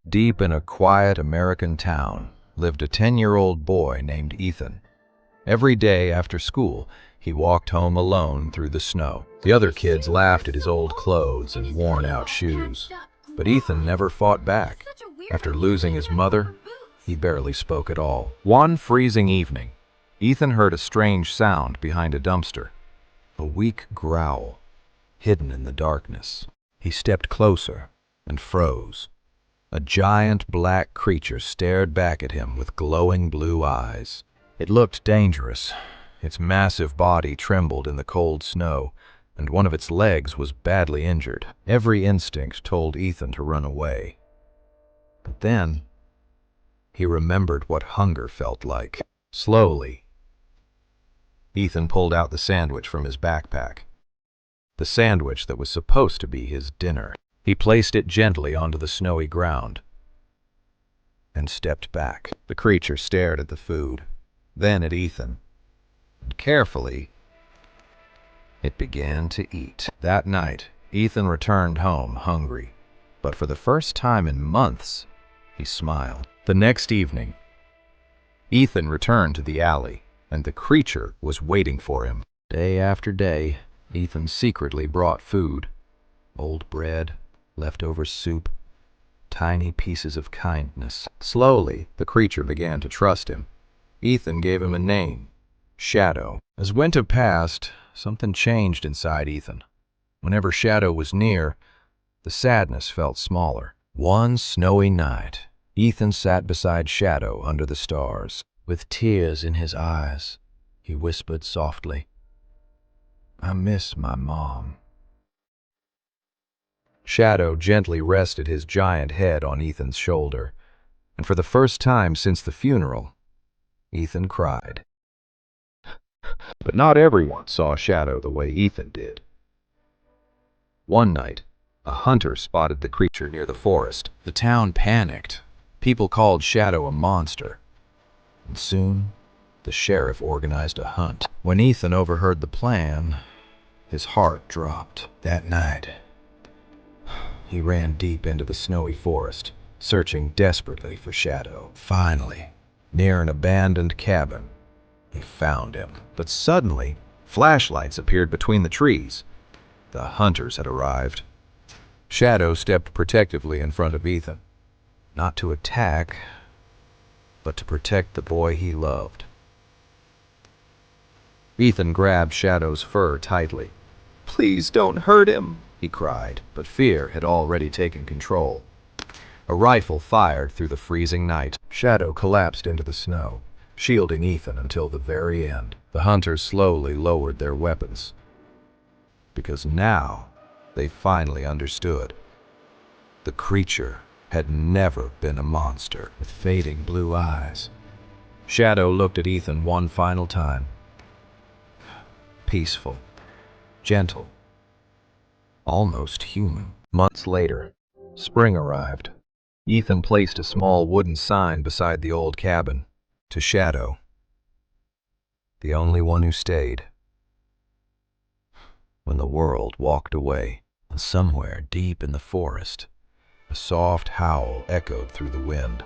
Deep in a quiet American town lived a 10-year-old boy named Ethan. Every day after school, he walked home alone through the snow. The other kids laughed at his old clothes and worn-out shoes, but Ethan never fought back. After losing his mother, he barely spoke at all. One freezing evening, Ethan heard a strange sound behind a dumpster, a weak growl hidden in the darkness. He stepped closer and froze. A giant black creature stared back at him with glowing blue eyes. It looked dangerous. Its massive body trembled in the cold snow, and one of its legs was badly injured. Every instinct told Ethan to run away. But then, he remembered what hunger felt like. Slowly, Ethan pulled out the sandwich from his backpack. The sandwich that was supposed to be his dinner. He placed it gently onto the snowy ground and stepped back. The creature stared at the food, then at Ethan. And carefully, it began to eat. That night, Ethan returned home hungry, but for the first time in months, he smiled. The next evening, Ethan returned to the alley, and the creature was waiting for him. Day after day, Ethan secretly brought food: old bread, leftover soup, tiny pieces of kindness. Slowly, the creature began to trust him. Ethan gave him a name: Shadow. As winter passed, something changed inside Ethan. Whenever Shadow was near, the sadness felt smaller. One snowy night, Ethan sat beside Shadow under the stars. With tears in his eyes, he whispered softly, "I miss my mom." Shadow gently rested his giant head on Ethan's shoulder, and for the first time since the funeral, Ethan cried. But not everyone saw Shadow the way Ethan did. One night, a hunter spotted the creature near the forest. The town panicked. People called Shadow a monster, and soon the sheriff organized a hunt. When Ethan overheard the plan, his heart dropped. That night, he ran deep into the snowy forest, searching desperately for Shadow. Finally, near an abandoned cabin, he found him. But suddenly, flashlights appeared between the trees. The hunters had arrived. Shadow stepped protectively in front of Ethan, not to attack, but to protect the boy he loved. Ethan grabbed Shadow's fur tightly. "Please don't hurt him," he cried, but fear had already taken control. A rifle fired through the freezing night. Shadow collapsed into the snow, shielding Ethan until the very end. The hunters slowly lowered their weapons, because now they finally understood. The creature had never been a monster. With fading blue eyes, Shadow looked at Ethan one final time. Peaceful, gentle, almost human. Months later, spring arrived. Ethan placed a small wooden sign beside the old cabin. To Shadow, the only one who stayed. When the world walked away, somewhere deep in the forest, a soft howl echoed through the wind.